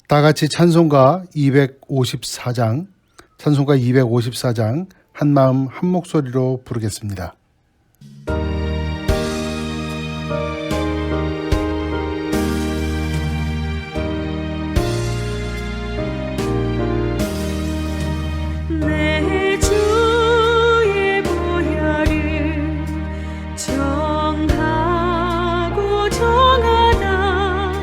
다 같이 찬송가 254장, 한마음 한 목소리로 부르겠습니다. 내 주의 보혈을 정하고 정하다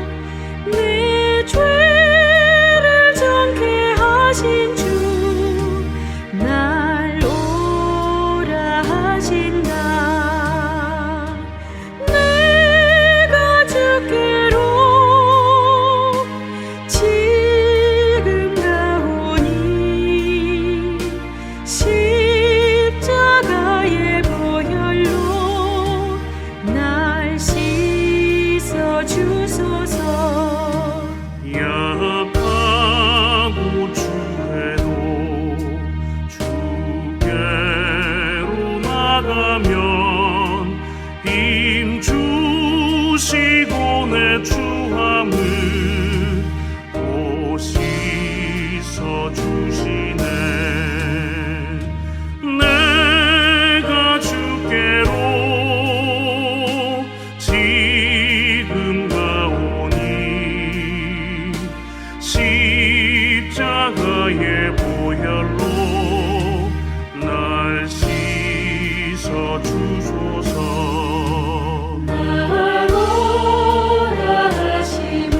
내 죄를 정케 하신 주 날 오라 하신다. 내가 주께로 지금 가오니 십자가의 보혈로 날 씻어 주소서. 약하고 주해도 주께로 나가면 힘 주시고 내 추함을 또 씻어 주시네. 내가 주께로 지금 가오니 십자가의 보혈로 날 씻어 주소서. 날 오라 하심은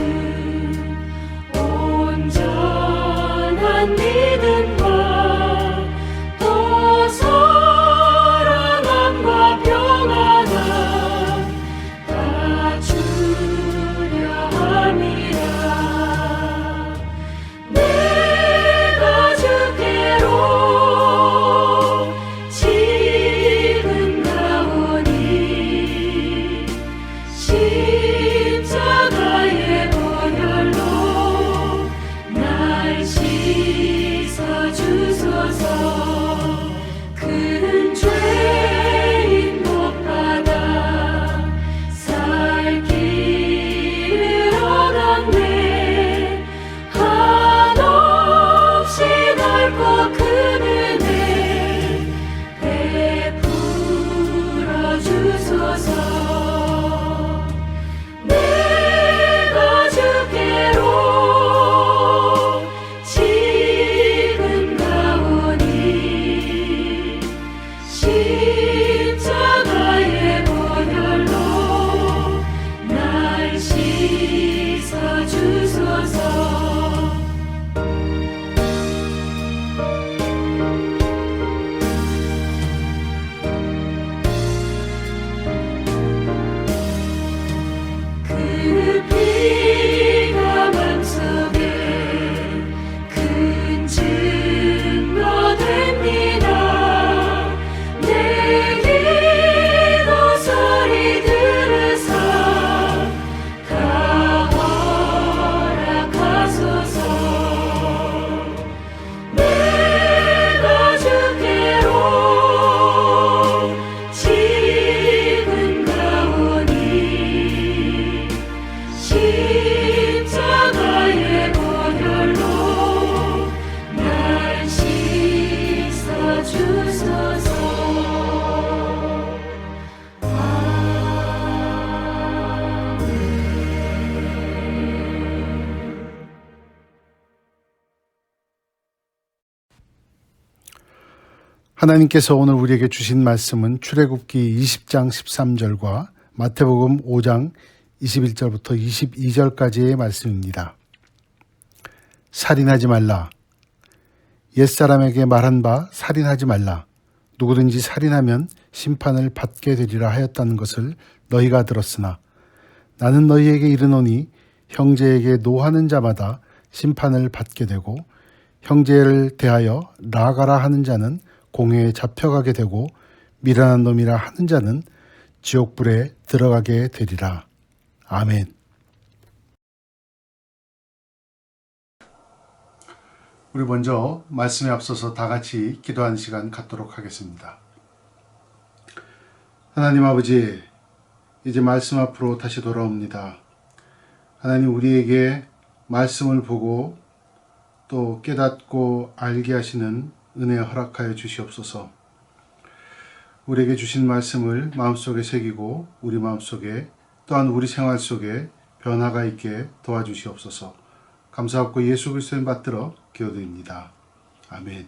온전한 믿음과 또 사랑함과 평안함 다 주려 함이라. 내가 주께로 지금 가오니 십자가의 보혈로 날 씻어 주소서. 큰 죄인 못 받아 살 길을 얻었네. 한없이 넓고 큰 은혜 베풀어 주소서. 내가 주께로 지금 가오니 십자가의 보혈로 날 씻어 주소서. 그 피가 맘속에 큰 증거 됩니다. 내 기도 소리 들으사 다 허락하소서. 내가 주께로 지금 가오니 십자가의 보혈로 날 씻어 주소서. 하나님께서 오늘 우리에게 주신 말씀은 출애굽기 20장 13절과 마태복음 5장 21절부터 22절까지의 말씀입니다. 살인하지 말라. 옛사람에게 말한 바 살인하지 말라. 누구든지 살인하면 심판을 받게 되리라 하였다는 것을 너희가 들었으나 나는 너희에게 이르노니 형제에게 노하는 자마다 심판을 받게 되고 형제를 대하여 나가라 하는 자는 공회에 잡혀가게 되고 미련한 놈이라 하는 자는 지옥불에 들어가게 되리라. 아멘. 우리 먼저 말씀에 앞서서 다 같이 기도하는 시간 갖도록 하겠습니다. 하나님 아버지, 이제 말씀 앞으로 다시 돌아옵니다. 하나님, 우리에게 말씀을 보고 또 깨닫고 알게 하시는 은혜 허락하여 주시옵소서. 우리에게 주신 말씀을 마음속에 새기고 우리 마음속에 또한 우리 생활 속에 변화가 있게 도와주시옵소서. 감사하고 예수 그리스도의 받들어 기도드립니다. 아멘.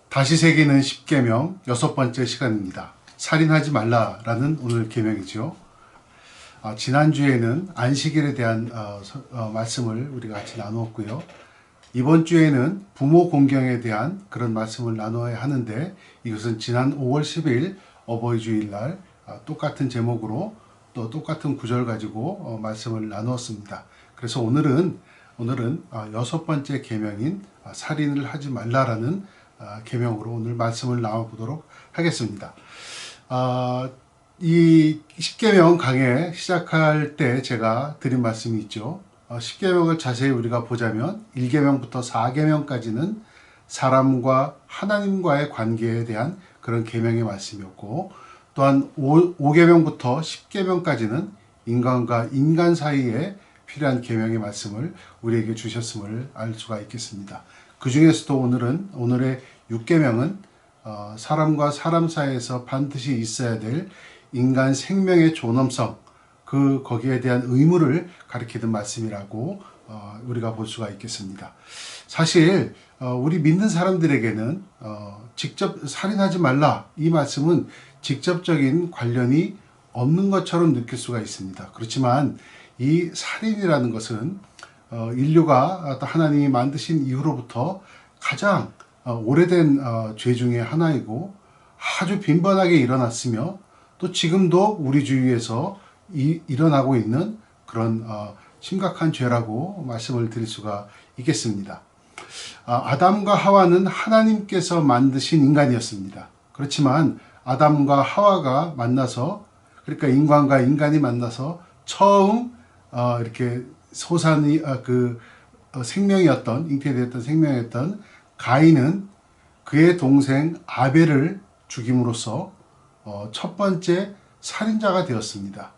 다시 새기는 십계명 6번째 시간입니다. 살인하지 말라라는 오늘 계명이죠. 지난주에는 안식일에 대한 말씀을 우리가 같이 나누었고요. 이번 주에는 부모 공경에 대한 그런 말씀을 나눠야 하는데, 이것은 지난 5월 10일 어버이 주일날 똑같은 제목으로 또 똑같은 구절 가지고 말씀을 나누었습니다. 그래서 오늘은 6번째 계명인 살인을 하지 말라라는 계명으로 오늘 말씀을 나눠보도록 하겠습니다. 이 십계명 강해 시작할 때 제가 드린 말씀이 있죠. 십계명을 자세히 우리가 보자면 1계명부터 4계명까지는 사람과 하나님과의 관계에 대한 그런 계명의 말씀이었고, 또한 5계명부터 10계명까지는 인간과 인간 사이에 필요한 계명의 말씀을 우리에게 주셨음을 알 수가 있겠습니다. 그 중에서도 오늘의 6계명은 사람과 사람 사이에서 반드시 있어야 될 인간 생명의 존엄성, 거기에 대한 의무를 가리키는 말씀이라고 우리가 볼 수가 있겠습니다. 사실 우리 믿는 사람들에게는 직접 살인하지 말라, 이 말씀은 직접적인 관련이 없는 것처럼 느낄 수가 있습니다. 그렇지만 이 살인이라는 것은 인류가 하나님이 만드신 이후로부터 가장 오래된 죄 중에 하나이고, 아주 빈번하게 일어났으며 또 지금도 우리 주위에서 일어나고 있는 그런 심각한 죄라고 말씀을 드릴 수가 있겠습니다. 아담과 하와는 하나님께서 만드신 인간이었습니다. 그렇지만 아담과 하와가 만나서, 그러니까 인간과 인간이 만나서 처음 이렇게 생명이었던, 잉태되었던 생명이었던 가인은 그의 동생 아벨을 죽임으로써 첫 번째 살인자가 되었습니다.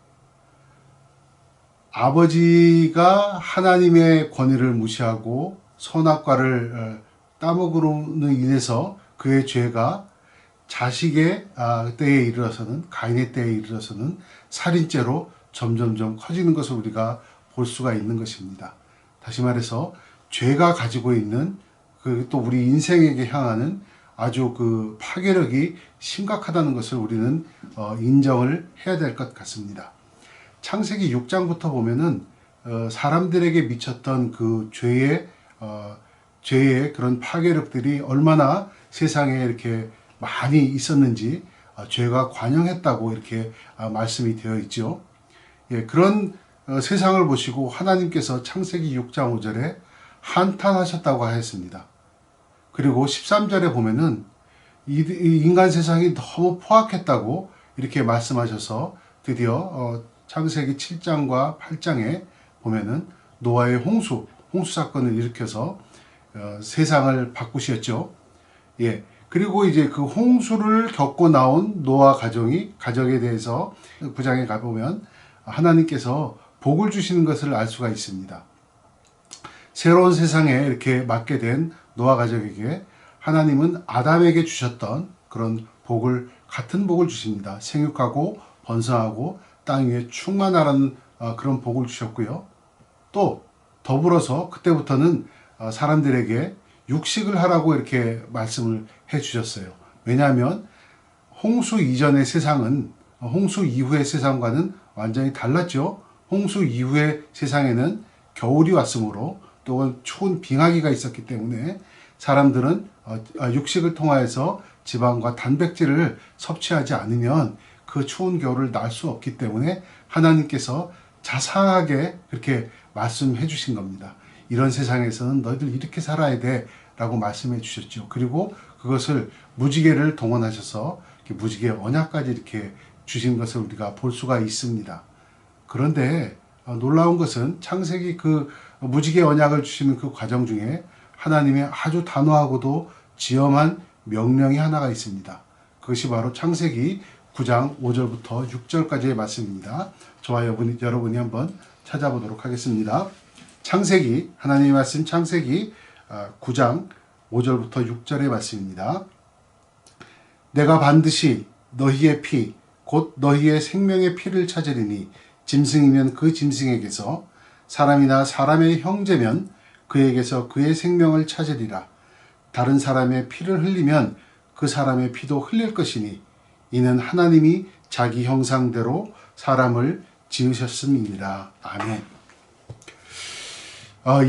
아버지가 하나님의 권위를 무시하고 선악과를 따먹으로 인해서 그의 죄가 자식의 때에 이르러서는, 가인의 때에 이르러서는 살인죄로 점점점 커지는 것을 우리가 볼 수가 있는 것입니다. 다시 말해서 죄가 가지고 있는 또 우리 인생에게 향하는 아주 파괴력이 심각하다는 것을 우리는 인정을 해야 될 것 같습니다. 창세기 6장부터 보면은 사람들에게 미쳤던 그 죄의 그런 파괴력들이 얼마나 세상에 이렇게 많이 있었는지, 죄가 관영했다고 이렇게 말씀이 되어 있죠. 예, 그런 세상을 보시고 하나님께서 창세기 6장 5절에 한탄하셨다고 하였습니다. 그리고 13절에 보면은 이 인간 세상이 너무 포악했다고 이렇게 말씀하셔서 드디어 창세기 7장과 8장에 보면은 노아의 홍수 사건을 일으켜서 세상을 바꾸셨죠. 예. 그리고 이제 그 홍수를 겪고 나온 노아 가정에 대해서 9장에 가보면 하나님께서 복을 주시는 것을 알 수가 있습니다. 새로운 세상에 이렇게 맞게 된 노아 가족에게 하나님은 아담에게 주셨던 그런 같은 복을 주십니다. 생육하고 번성하고 땅 위에 충만하라는 그런 복을 주셨고요. 또 더불어서 그때부터는 사람들에게 육식을 하라고 이렇게 말씀을 해 주셨어요. 왜냐하면 홍수 이전의 세상은 홍수 이후의 세상과는 완전히 달랐죠. 홍수 이후의 세상에는 겨울이 왔으므로 또한 추운 빙하기가 있었기 때문에 사람들은 육식을 통하여서 지방과 단백질을 섭취하지 않으면 그 추운 겨울을 날 수 없기 때문에 하나님께서 자상하게 그렇게 말씀해 주신 겁니다. 이런 세상에서는 너희들 이렇게 살아야 돼 라고 말씀해 주셨죠. 그리고 그것을 무지개를 동원하셔서 무지개 언약까지 이렇게 주신 것을 우리가 볼 수가 있습니다. 그런데 놀라운 것은 창세기 그 무지개 언약을 주시는 그 과정 중에 하나님의 아주 단호하고도 지엄한 명령이 하나가 있습니다. 그것이 바로 창세기 9장 5절부터 6절까지의 말씀입니다. 저와 여러분이 한번 찾아보도록 하겠습니다. 창세기, 하나님의 말씀 창세기 9장 5절부터 6절의 말씀입니다. 내가 반드시 너희의 피, 곧 너희의 생명의 피를 찾으리니 짐승이면 그 짐승에게서, 사람이나 사람의 형제면 그에게서 그의 생명을 찾으리라. 다른 사람의 피를 흘리면 그 사람의 피도 흘릴 것이니 이는 하나님이 자기 형상대로 사람을 지으셨음이니라. 아멘.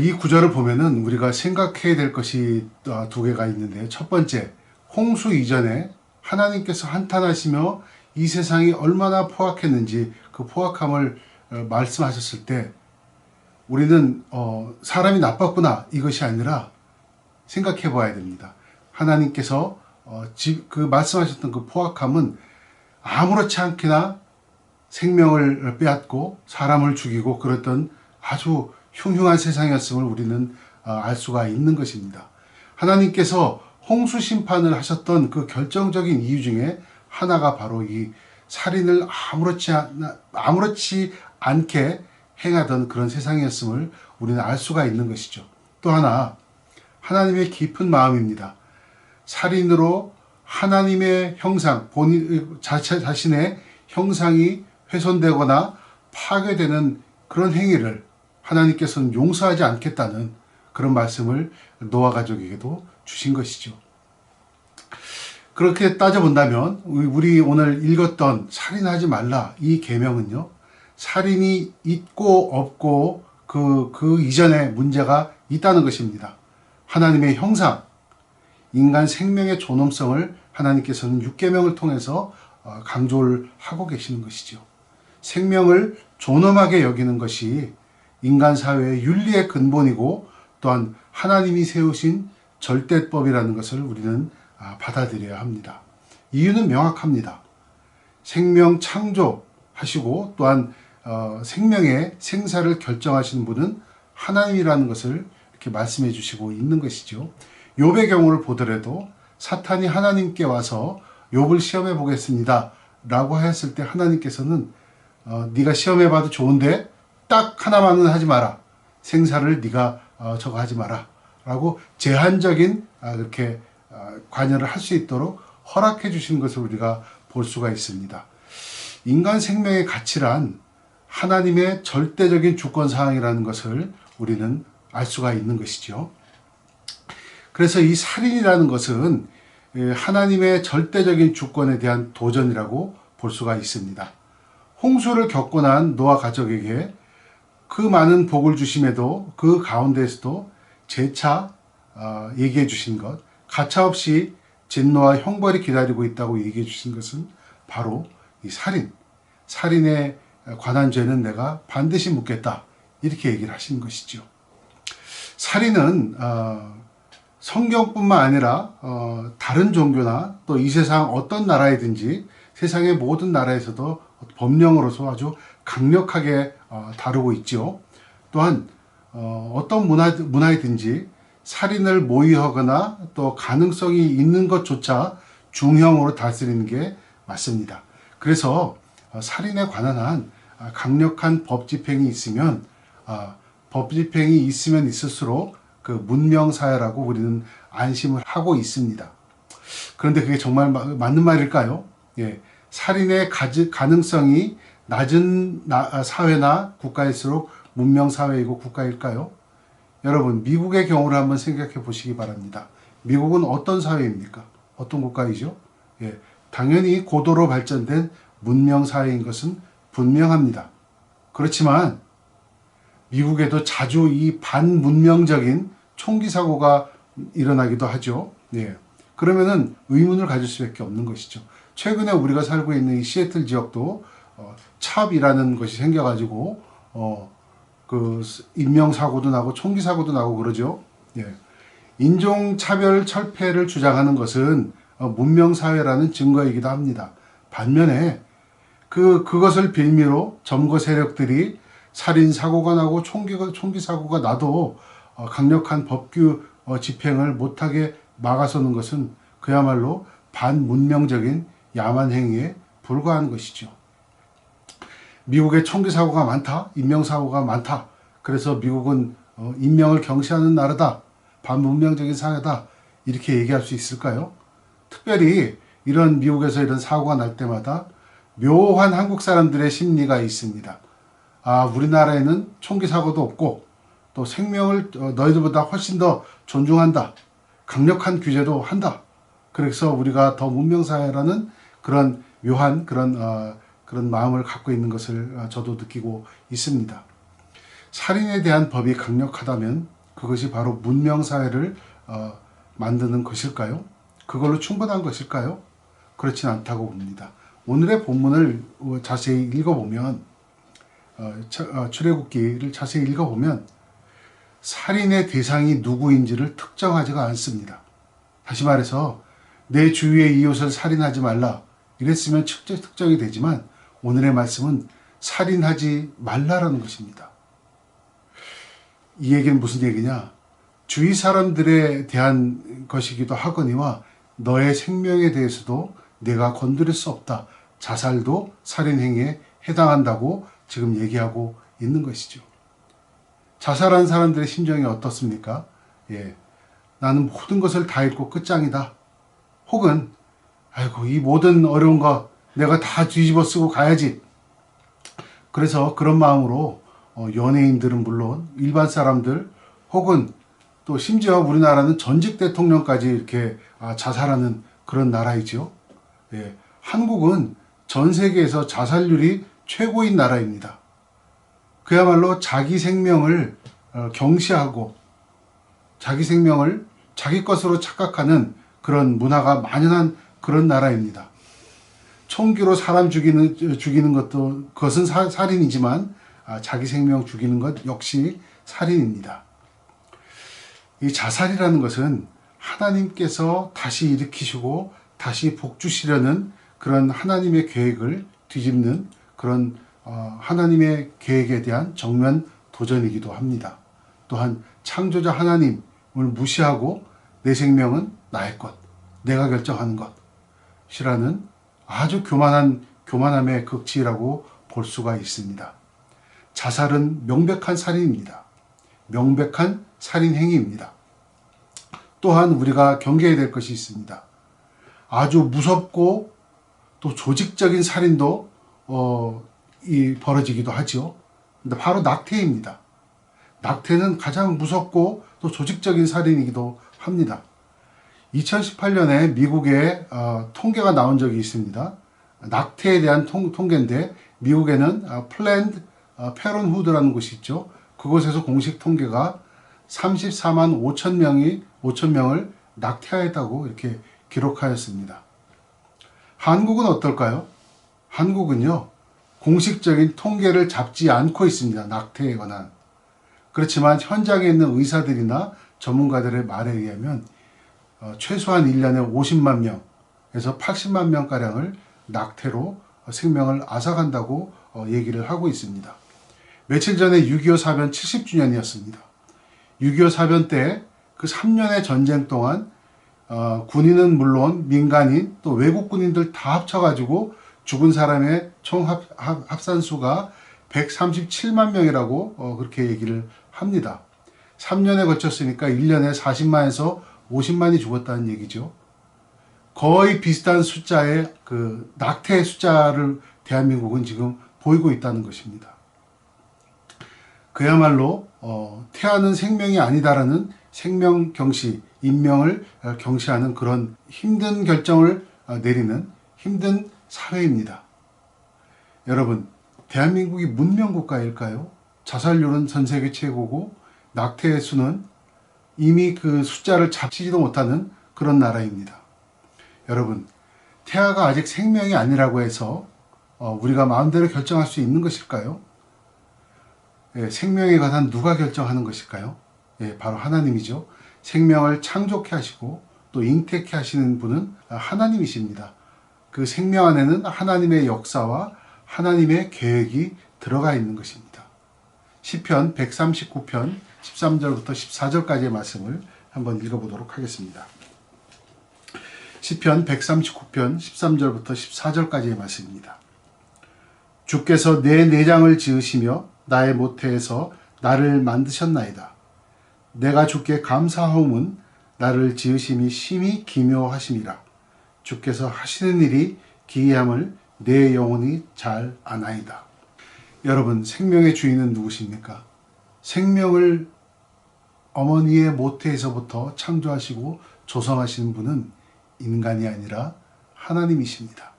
이 구절을 보면은 우리가 생각해야 될 것이 두 개가 있는데요. 첫 번째, 홍수 이전에 하나님께서 한탄하시며 이 세상이 얼마나 포악했는지 그 포악함을 말씀하셨을 때 우리는 사람이 나빴구나 이것이 아니라 생각해 봐야 됩니다. 하나님께서 그 말씀하셨던 그 포악함은 아무렇지 않게나 생명을 빼앗고 사람을 죽이고 그랬던 아주 흉흉한 세상이었음을 우리는 알 수가 있는 것입니다. 하나님께서 홍수 심판을 하셨던 그 결정적인 이유 중에 하나가 바로 이 살인을 아무렇지 않게 행하던 그런 세상이었음을 우리는 알 수가 있는 것이죠. 또 하나, 하나님의 깊은 마음입니다. 살인으로 하나님의 형상, 자신의 형상이 훼손되거나 파괴되는 그런 행위를 하나님께서는 용서하지 않겠다는 그런 말씀을 노아 가족에게도 주신 것이죠. 그렇게 따져본다면 우리 오늘 읽었던 살인하지 말라 이 계명은요, 살인이 있고 없고 그 이전에 문제가 있다는 것입니다. 하나님의 형상, 인간 생명의 존엄성을 하나님께서는 6계명을 통해서 강조를 하고 계시는 것이죠. 생명을 존엄하게 여기는 것이 인간 사회의 윤리의 근본이고 또한 하나님이 세우신 절대법이라는 것을 우리는 받아들여야 합니다. 이유는 명확합니다. 생명 창조하시고 또한 생명의 생사를 결정하시는 분은 하나님이라는 것을 이렇게 말씀해 주시고 있는 것이죠. 욥의 경우를 보더라도 사탄이 하나님께 와서 욥을 시험해 보겠습니다 라고 하였을 때 하나님께서는 네가 시험해 봐도 좋은데 딱 하나만은 하지 마라. 생사를 네가 저거 하지 마라 라고 제한적인 그렇게 관여를 할 수 있도록 허락해 주신 것을 우리가 볼 수가 있습니다. 인간 생명의 가치란 하나님의 절대적인 주권 사항이라는 것을 우리는 알 수가 있는 것이죠. 그래서 이 살인이라는 것은 하나님의 절대적인 주권에 대한 도전이라고 볼 수가 있습니다. 홍수를 겪고 난 노아 가족에게 그 많은 복을 주심에도 그 가운데에서도 재차 얘기해 주신 것, 가차없이 진노와 형벌이 기다리고 있다고 얘기해 주신 것은 바로 이 살인에 관한 죄는 내가 반드시 묻겠다 이렇게 얘기를 하신 것이죠. 살인은 성경뿐만 아니라 다른 종교나 또 이 세상 어떤 나라이든지 세상의 모든 나라에서도 법령으로서 아주 강력하게 다루고 있죠. 또한 어떤 문화이든지 살인을 모의하거나 또 가능성이 있는 것조차 중형으로 다스리는 게 맞습니다. 그래서 살인에 관한 한 강력한 법 집행이 있으면 있을수록 그 문명사회라고 우리는 안심을 하고 있습니다. 그런데 그게 정말 맞는 말일까요? 예, 살인의 가능성이 낮은 사회나 국가일수록 문명사회이고 국가일까요? 여러분, 미국의 경우를 한번 생각해 보시기 바랍니다. 미국은 어떤 사회입니까? 어떤 국가이죠? 예, 당연히 고도로 발전된 문명사회인 것은 분명합니다. 그렇지만 미국에도 자주 이 반문명적인 총기 사고가 일어나기도 하죠. 예. 그러면은 의문을 가질 수밖에 없는 것이죠. 최근에 우리가 살고 있는 이 시애틀 지역도 찹이라는 것이 생겨가지고 그 인명 사고도 나고 총기 사고도 나고 그러죠. 예. 인종차별 철폐를 주장하는 것은 문명 사회라는 증거이기도 합니다. 반면에 그것을 빌미로 점거 세력들이 살인 사고가 나고 총기 사고가 나도 강력한 법규 집행을 못하게 막아서는 것은 그야말로 반문명적인 야만 행위에 불과한 것이죠. 미국에 총기 사고가 많다, 인명 사고가 많다. 그래서 미국은 인명을 경시하는 나라다, 반문명적인 사회다, 이렇게 얘기할 수 있을까요? 특별히 이런 미국에서 이런 사고가 날 때마다 묘한 한국 사람들의 심리가 있습니다. 아, 우리나라에는 총기 사고도 없고 또 생명을 너희들보다 훨씬 더 존중한다, 강력한 규제도 한다. 그래서 우리가 더 문명사회라는 그런 묘한 그런 마음을 갖고 있는 것을 저도 느끼고 있습니다. 살인에 대한 법이 강력하다면 그것이 바로 문명사회를 만드는 것일까요? 그걸로 충분한 것일까요? 그렇진 않다고 봅니다. 오늘의 본문을 자세히 읽어보면, 출애굽기를 자세히 읽어보면 살인의 대상이 누구인지를 특정하지가 않습니다. 다시 말해서 내 주위의 이웃을 살인하지 말라 이랬으면 특정이 되지만 오늘의 말씀은 살인하지 말라라는 것입니다. 이 얘기는 무슨 얘기냐? 주위 사람들에 대한 것이기도 하거니와 너의 생명에 대해서도 내가 건드릴 수 없다. 자살도 살인행위에 해당한다고 지금 얘기하고 있는 것이죠. 자살한 사람들의 심정이 어떻습니까? 나는 모든 것을 다 잃고 끝장이다. 혹은 아이고, 이 모든 어려운 거 내가 다 뒤집어 쓰고 가야지. 그래서 그런 마음으로 연예인들은 물론 일반 사람들, 혹은 또 심지어 우리나라는 전직 대통령까지 이렇게 자살하는 그런 나라이죠. 한국은 전 세계에서 자살률이 최고인 나라입니다. 그야말로 자기 생명을 경시하고 자기 생명을 자기 것으로 착각하는 그런 문화가 만연한 그런 나라입니다. 총기로 사람 죽이는 것도 그것은 살인이지만 자기 생명 죽이는 것 역시 살인입니다. 이 자살이라는 것은 하나님께서 다시 일으키시고 다시 복주시려는 그런 하나님의 계획을 뒤집는 그런 하나님의 계획에 대한 정면 도전이기도 합니다. 또한 창조자 하나님을 무시하고 내 생명은 나의 것, 내가 결정하는 것이라는 아주 교만함의 극치라고 볼 수가 있습니다. 자살은 명백한 살인입니다. 명백한 살인 행위입니다. 또한 우리가 경계해야 될 것이 있습니다. 아주 무섭고 또 조직적인 살인도 벌어지기도 하죠. 근데 바로 낙태입니다. 낙태는 가장 무섭고 또 조직적인 살인이기도 합니다. 2018년에 미국에 통계가 나온 적이 있습니다. 낙태에 대한 통계인데 미국에는 플랜드 페런후드라는 곳이 있죠. 그곳에서 공식 통계가 34만 5천 명을 낙태하였다고 이렇게 기록하였습니다. 한국은 어떨까요? 한국은요, 공식적인 통계를 잡지 않고 있습니다. 낙태에 관한. 그렇지만 현장에 있는 의사들이나 전문가들의 말에 의하면 최소한 1년에 50만 명에서 80만 명가량을 낙태로 생명을 앗아간다고 얘기를 하고 있습니다. 며칠 전에 6.25 사변 70주년이었습니다. 6.25 사변 때 그 3년의 전쟁 동안 군인은 물론 민간인 또 외국 군인들 다 합쳐가지고 죽은 사람의 총 합산수가 137만 명이라고 그렇게 얘기를 합니다. 3년에 거쳤으니까 1년에 40만에서 50만이 죽었다는 얘기죠. 거의 비슷한 숫자의 그 낙태 숫자를 대한민국은 지금 보이고 있다는 것입니다. 그야말로 태아는 생명이 아니다라는 생명 경시, 인명을 경시하는 그런 힘든 결정을 내리는 힘든 사회입니다. 여러분, 대한민국이 문명국가일까요? 자살률은 전 세계 최고고 낙태의 수는 이미 그 숫자를 잡지도 못하는 그런 나라입니다. 여러분, 태아가 아직 생명이 아니라고 해서 우리가 마음대로 결정할 수 있는 것일까요? 생명에 관한 누가 결정하는 것일까요? 바로 하나님이죠. 생명을 창조케 하시고 또 잉태케 하시는 분은 하나님이십니다. 그 생명 안에는 하나님의 역사와 하나님의 계획이 들어가 있는 것입니다. 시편 139편 13절부터 14절까지의 말씀을 한번 읽어보도록 하겠습니다. 시편 139편 13절부터 14절까지의 말씀입니다. 주께서 내 내장을 지으시며 나의 모태에서 나를 만드셨나이다. 내가 주께 감사하옴은 나를 지으심이 심히 기묘하심이라. 주께서 하시는 일이 기이함을 내 영혼이 잘 아나이다. 여러분, 생명의 주인은 누구십니까? 생명을 어머니의 모태에서부터 창조하시고 조성하시는 분은 인간이 아니라 하나님이십니다.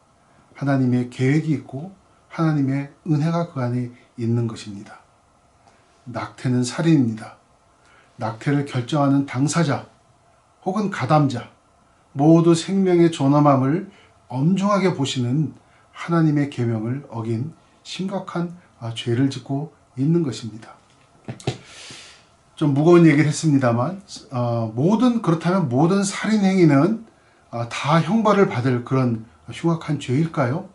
하나님의 계획이 있고 하나님의 은혜가 그 안에 있는 것입니다. 낙태는 살인입니다. 낙태를 결정하는 당사자 혹은 가담자 모두 생명의 존엄함을 엄중하게 보시는 하나님의 계명을 어긴 심각한 죄를 짓고 있는 것입니다. 좀 무거운 얘기를 했습니다만 그렇다면 모든 살인 행위는 다 형벌을 받을 그런 흉악한 죄일까요?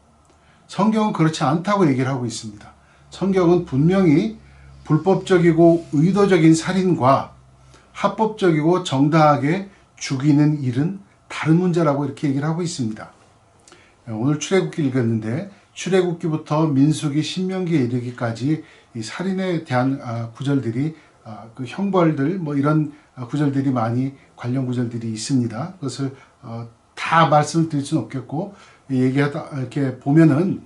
성경은 그렇지 않다고 얘기를 하고 있습니다. 성경은 분명히 불법적이고 의도적인 살인과 합법적이고 정당하게 죽이는 일은 다른 문제라고 이렇게 얘기를 하고 있습니다. 오늘 출애굽기 읽었는데 출애굽기부터 민수기, 신명기에 이르기까지 이 살인에 대한 구절들이 그 형벌들 뭐 이런 구절들이 많이 관련 구절들이 있습니다. 그것을 다 말씀을 드릴 수는 없겠고 얘기하다 이렇게 보면은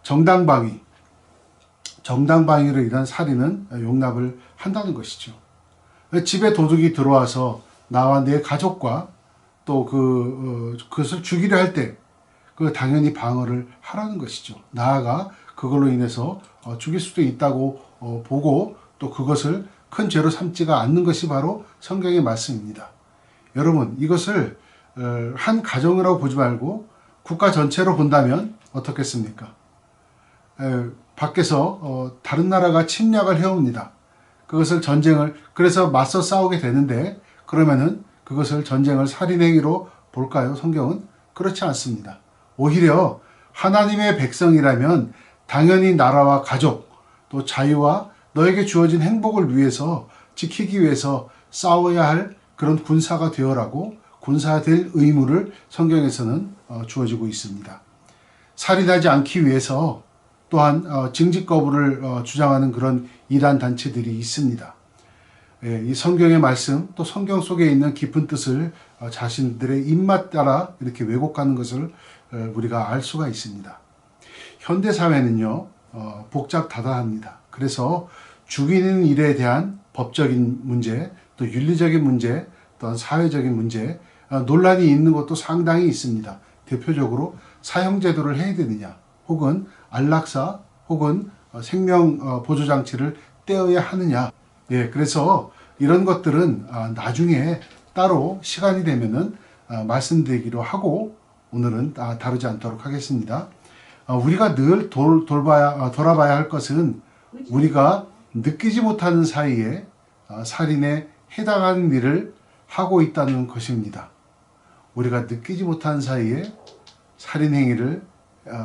정당방위로 인한 살인은 용납을 한다는 것이죠. 집에 도둑이 들어와서 나와 내 가족과 또 그것을 죽이려 할 때 그 당연히 방어를 하라는 것이죠. 나아가 그걸로 인해서 죽일 수도 있다고 보고 또 그것을 큰 죄로 삼지가 않는 것이 바로 성경의 말씀입니다. 여러분, 이것을 한 가정이라고 보지 말고 국가 전체로 본다면 어떻겠습니까? 밖에서 다른 나라가 침략을 해옵니다. 그것을 그래서 맞서 싸우게 되는데 그러면은 그것을 전쟁을 살인행위로 볼까요? 성경은 그렇지 않습니다. 오히려 하나님의 백성이라면 당연히 나라와 가족 또 자유와 너에게 주어진 행복을 위해서 지키기 위해서 싸워야 할 그런 군사가 되어라고 군사될 의무를 성경에서는 주어지고 있습니다. 살인하지 않기 위해서 또한 징집 거부를 주장하는 그런 이단 단체들이 있습니다. 이 성경의 말씀 또 성경 속에 있는 깊은 뜻을 자신들의 입맛 따라 이렇게 왜곡하는 것을 우리가 알 수가 있습니다. 현대 사회는요 복잡다단합니다. 그래서 죽이는 일에 대한 법적인 문제, 또 윤리적인 문제, 또한 사회적인 문제 논란이 있는 것도 상당히 있습니다. 대표적으로 사형제도를 해야 되느냐, 혹은 안락사, 혹은 생명 보조 장치를 떼어야 하느냐. 그래서 이런 것들은 나중에 따로 시간이 되면은 말씀드리기로 하고 오늘은 다루지 않도록 하겠습니다. 우리가 늘 돌아봐야 할 것은 우리가 느끼지 못하는 사이에 살인에 해당하는 일을 하고 있다는 것입니다. 우리가 느끼지 못하는 사이에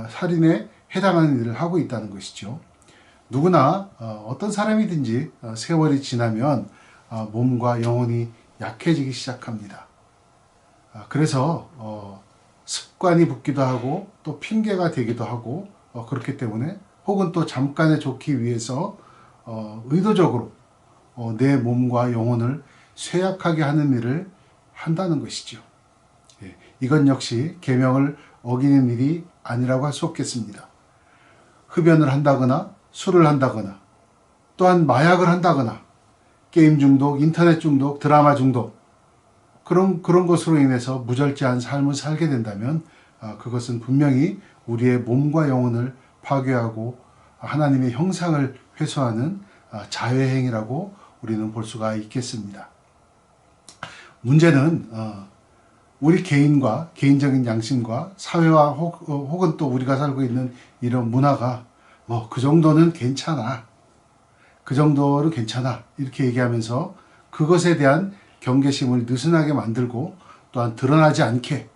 살인에 해당하는 일을 하고 있다는 것이죠. 누구나 어떤 사람이든지 세월이 지나면 몸과 영혼이 약해지기 시작합니다. 그래서 습관이 붙기도 하고 또 핑계가 되기도 하고 그렇기 때문에 혹은 또 잠깐의 좋기 위해서 의도적으로 내 몸과 영혼을 쇠약하게 하는 일을 한다는 것이죠. 이건 역시 계명을 어기는 일이 아니라고 할 수 없겠습니다. 흡연을 한다거나 술을 한다거나 또한 마약을 한다거나 게임 중독, 인터넷 중독, 드라마 중독 그런 것으로 인해서 무절제한 삶을 살게 된다면 그것은 분명히 우리의 몸과 영혼을 파괴하고 하나님의 형상을 훼손하는 자해행위라고 우리는 볼 수가 있겠습니다. 문제는 우리 개인과 개인적인 양심과 사회와 혹은 또 우리가 살고 있는 이런 문화가 그 정도는 괜찮아. 그 정도는 괜찮아. 이렇게 얘기하면서 그것에 대한 경계심을 느슨하게 만들고 또한 드러나지 않게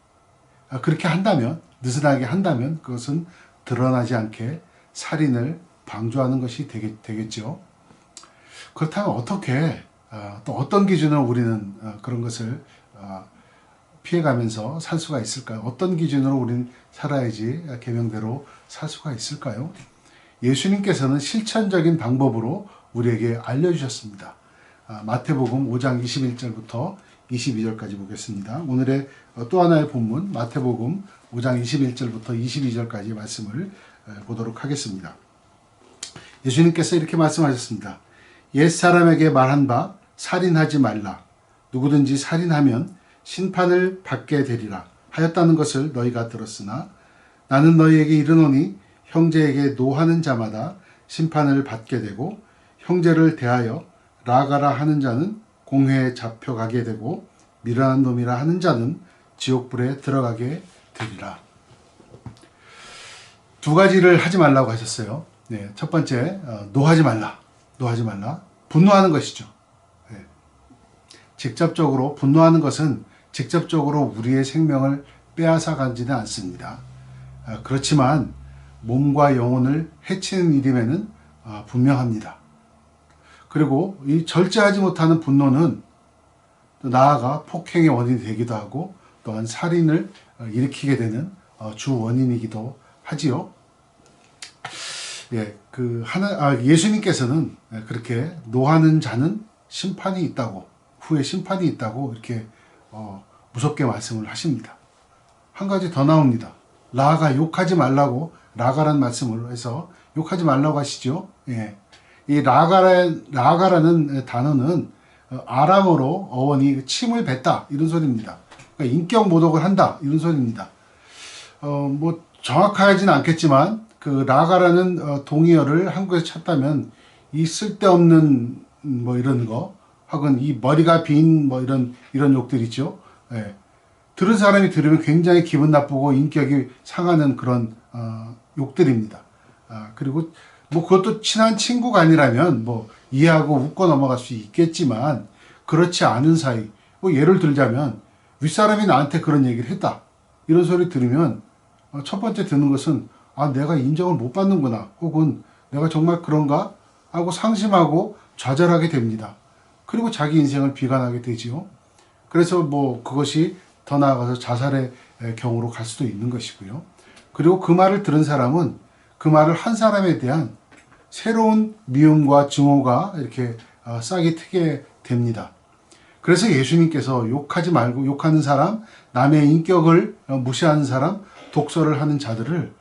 그렇게 한다면 느슨하게 한다면 그것은 드러나지 않게 살인을 방조하는 것이 되겠죠. 그렇다면 어떻게 또 어떤 기준으로 우리는 그런 것을 피해가면서 살 수가 있을까요? 어떤 기준으로 우리는 살아야지 계명대로 살 수가 있을까요? 예수님께서는 실천적인 방법으로 우리에게 알려주셨습니다. 마태복음 5장 21절부터 22절까지 보겠습니다. 오늘의 또 하나의 본문 마태복음 5장 21절부터 22절까지 말씀을 보도록 하겠습니다. 예수님께서 이렇게 말씀하셨습니다. 옛사람에게 말한 바 살인하지 말라. 누구든지 살인하면 심판을 받게 되리라 하였다는 것을 너희가 들었으나 나는 너희에게 이르노니 형제에게 노하는 자마다 심판을 받게 되고 형제를 대하여 라가라 하는 자는 공회에 잡혀가게 되고 미련한 놈이라 하는 자는 지옥불에 들어가게 되리라. 두 가지를 하지 말라고 하셨어요. 네, 첫 번째 노하지 말라. 노하지 말라. 분노하는 것이죠. 네. 직접적으로 분노하는 것은 직접적으로 우리의 생명을 빼앗아 가지는 않습니다. 그렇지만 몸과 영혼을 해치는 일임에는 분명합니다. 그리고 이 절제하지 못하는 분노는 또 나아가 폭행의 원인이 되기도 하고 또한 살인을 일으키게 되는 주 원인이기도 하지요. 예, 예수님께서는 그렇게 노하는 자는 심판이 있다고, 후에 심판이 있다고 이렇게 무섭게 말씀을 하십니다. 한 가지 더 나옵니다. 라가 욕하지 말라고, 라가란 말씀을 해서 욕하지 말라고 하시죠. 예. 이 라가라는 단어는 아람어로 어원이 침을 뱉다 이런 소리입니다. 그러니까 인격 모독을 한다 이런 소리입니다. 뭐 정확하지는 않겠지만 그 라가라는 동의어를 한국에서 찾다면 이 쓸데없는 뭐 이런 거 혹은 이 머리가 빈 뭐 이런 욕들 있죠. 예. 들은 사람이 들으면 굉장히 기분 나쁘고 인격이 상하는 그런 욕들입니다. 그리고 뭐 그것도 친한 친구가 아니라면 뭐 이해하고 웃고 넘어갈 수 있겠지만 그렇지 않은 사이, 뭐 예를 들자면 윗사람이 나한테 그런 얘기를 했다 이런 소리 들으면 첫 번째 드는 것은 내가 인정을 못 받는구나 혹은 내가 정말 그런가 하고 상심하고 좌절하게 됩니다. 그리고 자기 인생을 비관하게 되지요. 그래서 뭐 그것이 더 나아가서 자살의 경우로 갈 수도 있는 것이고요. 그리고 그 말을 들은 사람은 그 말을 한 사람에 대한 새로운 미움과 증오가 이렇게 싹이 트게 됩니다. 그래서 예수님께서 욕하지 말고 욕하는 사람, 남의 인격을 무시하는 사람, 독설을 하는 자들을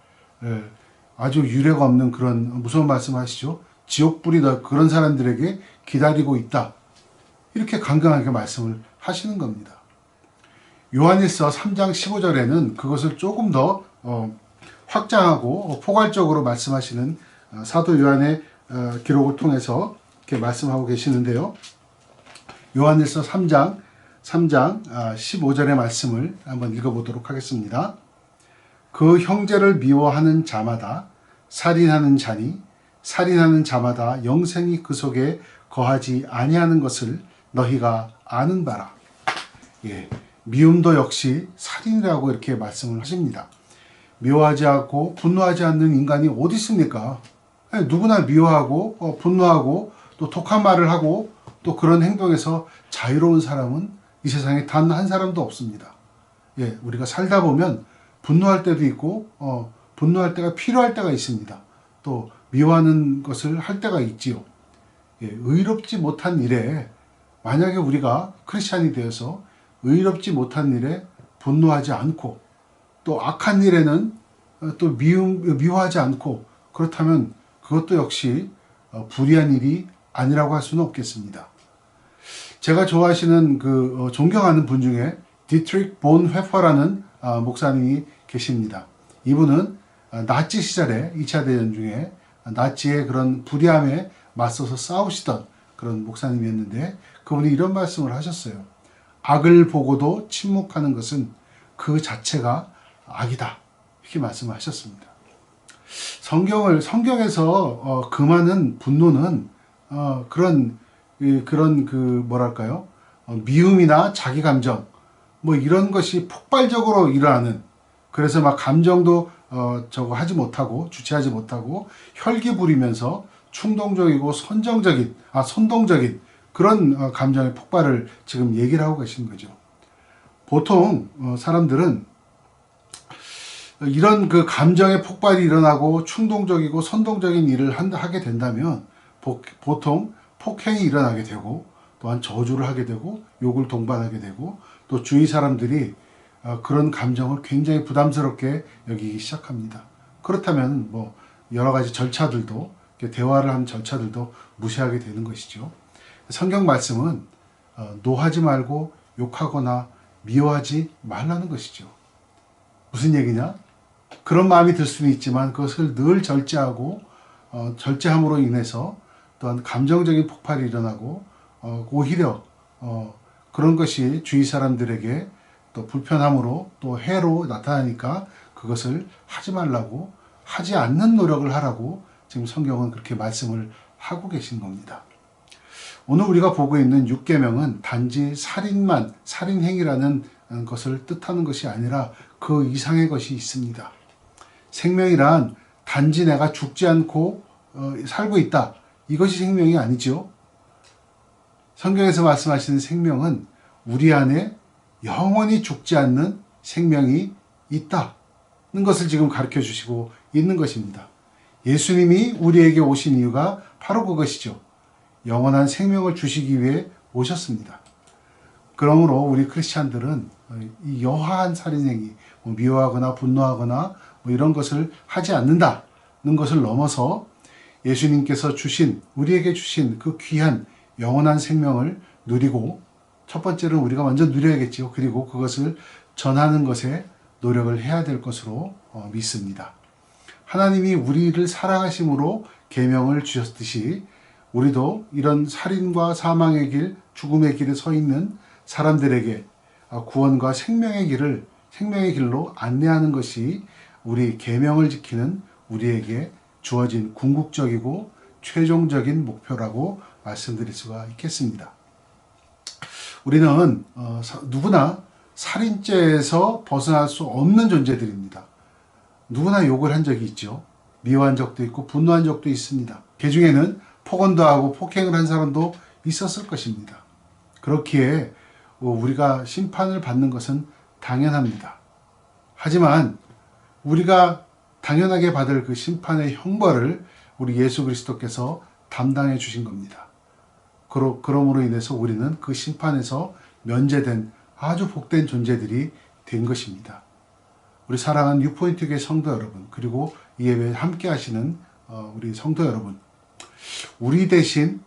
아주 유례가 없는 그런 무서운 말씀을 하시죠. 지옥불이 그런 사람들에게 기다리고 있다. 이렇게 강경하게 말씀을 하시는 겁니다. 요한일서 3장 15절에는 그것을 조금 더 확장하고 포괄적으로 말씀하시는 사도 요한의 기록을 통해서 이렇게 말씀하고 계시는데요. 요한일서 3장 15절의 말씀을 한번 읽어보도록 하겠습니다. 그 형제를 미워하는 자마다 살인하는 자니 살인하는 자마다 영생이 그 속에 거하지 아니하는 것을 너희가 아는 바라. 예, 미움도 역시 살인이라고 이렇게 말씀을 하십니다. 미워하지 않고 분노하지 않는 인간이 어디 있습니까? 누구나 미워하고 분노하고 또 독한 말을 하고 또 그런 행동에서 자유로운 사람은 이 세상에 단 한 사람도 없습니다. 예, 우리가 살다 보면 분노할 때도 있고 분노할 때가 필요할 때가 있습니다. 또 미워하는 것을 할 때가 있지요. 예, 의롭지 못한 일에 만약에 우리가 크리스찬이 되어서 의롭지 못한 일에 분노하지 않고 또 악한 일에는 또 미워하지 않고 그렇다면 그것도 역시 불의한 일이 아니라고 할 수는 없겠습니다. 제가 좋아하시는 존경하는 분 중에 디트릭 본 회퍼라는 목사님이 계십니다. 이분은 나치 시절에 2차 대전 중에 나치의 그런 불의함에 맞서서 싸우시던 그런 목사님이었는데 그분이 이런 말씀을 하셨어요. 악을 보고도 침묵하는 것은 그 자체가 악이다. 이렇게 말씀을 하셨습니다. 성경에서 금하는 분노는 그런 뭐랄까요? 미움이나 자기 감정 뭐 이런 것이 폭발적으로 일어나는 그래서 막 감정도 하지 못하고 주체하지 못하고 혈기 부리면서 충동적이고 선동적인 그런 감정의 폭발을 지금 얘기를 하고 계신 거죠. 보통 사람들은 이런 그 감정의 폭발이 일어나고 충동적이고 선동적인 일을 하게 된다면 보통 폭행이 일어나게 되고 또한 저주를 하게 되고 욕을 동반하게 되고 또 주위 사람들이 그런 감정을 굉장히 부담스럽게 여기기 시작합니다. 그렇다면 뭐 여러 가지 절차들도 대화를 하는 절차들도 무시하게 되는 것이죠. 성경 말씀은 노하지 말고 욕하거나 미워하지 말라는 것이죠. 무슨 얘기냐? 그런 마음이 들 수는 있지만 그것을 늘 절제하고 절제함으로 인해서 또한 감정적인 폭발이 일어나고 오히려 그런 것이 주위 사람들에게 또 불편함으로 또 해로 나타나니까 그것을 하지 말라고 하지 않는 노력을 하라고 지금 성경은 그렇게 말씀을 하고 계신 겁니다. 오늘 우리가 보고 있는 6계명은 단지 살인행위라는 것을 뜻하는 것이 아니라 그 이상의 것이 있습니다. 생명이란 단지 내가 죽지 않고 살고 있다. 이것이 생명이 아니죠. 성경에서 말씀하시는 생명은 우리 안에 영원히 죽지 않는 생명이 있다는 것을 지금 가르쳐 주시고 있는 것입니다. 예수님이 우리에게 오신 이유가 바로 그것이죠. 영원한 생명을 주시기 위해 오셨습니다. 그러므로 우리 크리스찬들은 이 여하한 살인행위, 미워하거나 분노하거나 이런 것을 하지 않는다는 것을 넘어서 예수님께서 우리에게 주신 그 귀한 영원한 생명을 누리고, 첫 번째는 우리가 먼저 누려야겠지요. 그리고 그것을 전하는 것에 노력을 해야 될 것으로 믿습니다. 하나님이 우리를 사랑하심으로 계명을 주셨듯이 우리도 이런 살인과 사망의 길, 죽음의 길에 서 있는 사람들에게 구원과 생명의 길로 안내하는 것이 우리 계명을 지키는 우리에게 주어진 궁극적이고 최종적인 목표라고 말씀드릴 수가 있겠습니다. 우리는 누구나 살인죄에서 벗어날 수 없는 존재들입니다. 누구나 욕을 한 적이 있죠. 미워한 적도 있고 분노한 적도 있습니다. 그 중에는 폭언도 하고 폭행을 한 사람도 있었을 것입니다. 그렇기에 우리가 심판을 받는 것은 당연합니다. 하지만 우리가 당연하게 받을 그 심판의 형벌을 우리 예수 그리스도께서 담당해 주신 겁니다. 그러므로 인해서 우리는 그 심판에서 면제된 아주 복된 존재들이 된 것입니다. 우리 사랑하는 뉴포인트 교회 성도 여러분, 그리고 이 예배에 함께 하시는 우리 성도 여러분, 우리 대신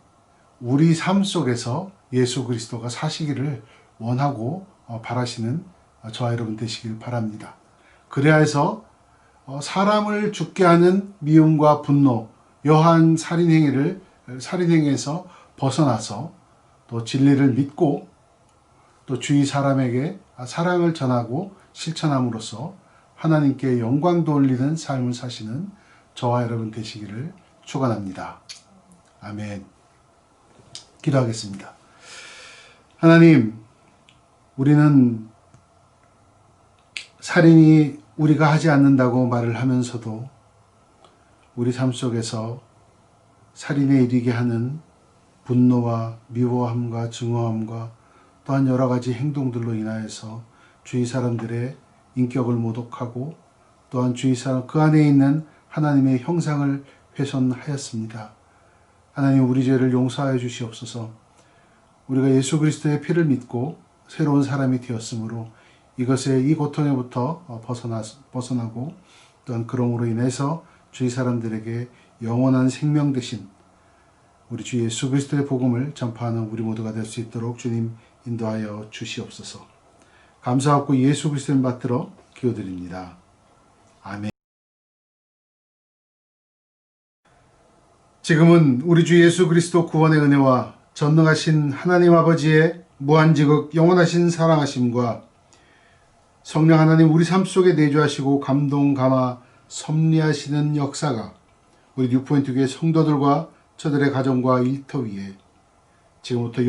우리 삶 속에서 예수 그리스도가 사시기를 원하고 바라시는 저와 여러분 되시길 바랍니다. 그래야 해서 사람을 죽게 하는 미움과 분노, 여한 살인행위에서 벗어나서 또 진리를 믿고 또 주위 사람에게 사랑을 전하고 실천함으로써 하나님께 영광 돌리는 삶을 사시는 저와 여러분 되시기를 축원합니다. 아멘. 기도하겠습니다. 하나님, 우리는 살인이 우리가 하지 않는다고 말을 하면서도 우리 삶 속에서 살인에 이르게 하는 분노와 미워함과 증오함과 또한 여러 가지 행동들로 인하여서 주위 사람들의 인격을 모독하고 또한 주위 사람 그 안에 있는 하나님의 형상을 훼손하였습니다. 하나님, 우리 죄를 용서하여 주시옵소서. 우리가 예수 그리스도의 피를 믿고 새로운 사람이 되었으므로 이 고통에부터 벗어나고 또한 그러므로 인해서 주위 사람들에게 영원한 생명 되신 우리 주 예수 그리스도의 복음을 전파하는 우리 모두가 될 수 있도록 주님 인도하여 주시옵소서. 감사하고 예수 그리스도를 받들어 기도드립니다. 아멘. 지금은 우리 주 예수 그리스도 구원의 은혜와 전능하신 하나님 아버지의 무한지극 영원하신 사랑하심과 성령 하나님 우리 삶 속에 내주하시고 감동 감화 섭리하시는 역사가 우리 뉴포인트 교회 성도들과 저들의 가정과 일터 위에 지금부터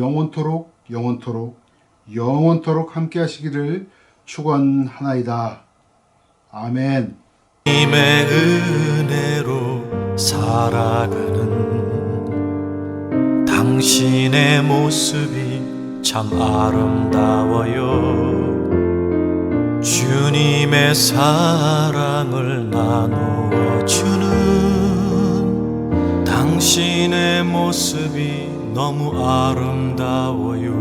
영원토록 함께 하시기를 축원하나이다. 아멘. 주님의 은혜로 살아가는 당신의 모습이 참 아름다워요. 주님의 사랑을 나누어 주는 당신의 모습이 너무 아름다워요.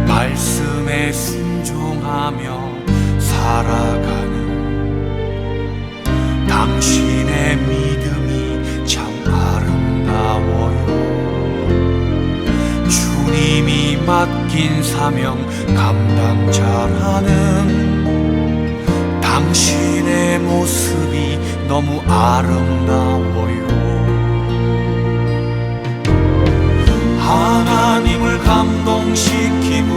말씀에 순종하며 살아가는 당신의 믿음이 참 아름다워요. 주님이 맡긴 사명 감당자라는 당신의 모습이 너무 아름다워요. 하나님을 감동시키고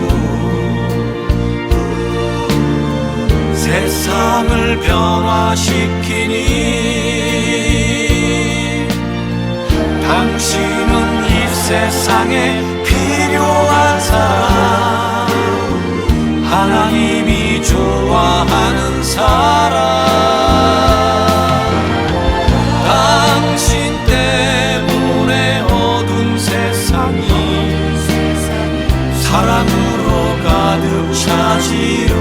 세상을 변화시키니 당신은 이 세상에 필요한 사람, 하나님이 좋아하는 사람. 당신 때문에 어두운 세상이 사랑으로 가득 차지요.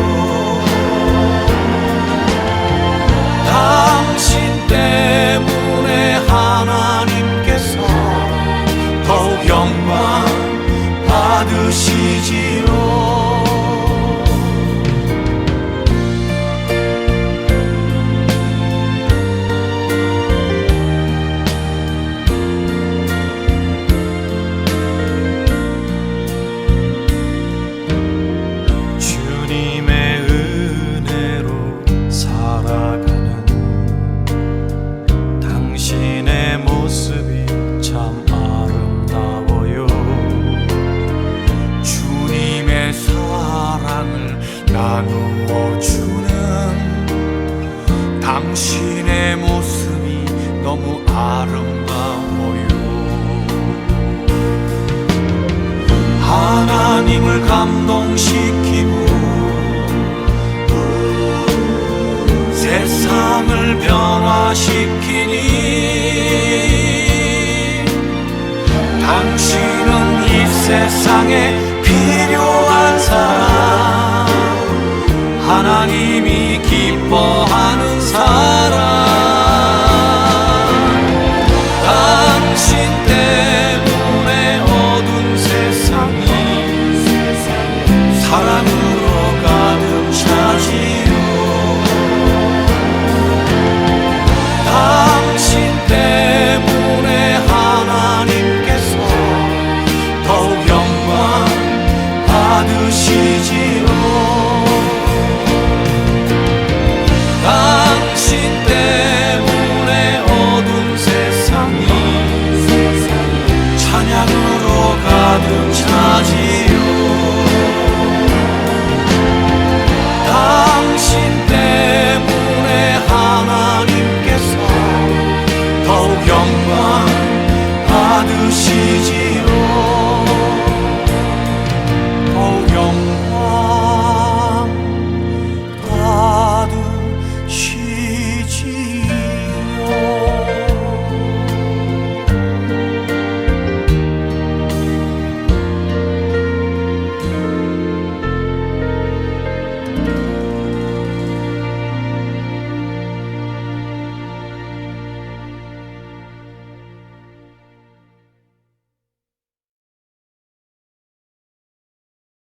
당신 때문에 하나님께서 더욱 영광 받으시지요. 주님의 은혜로 살아가는 당신의 모습이 참 아름다워요. 주님의 사랑을 나누어 주는 당신의 모습이 너무 아름다워요. 하나님을 감동시키고 세상을 변화시키니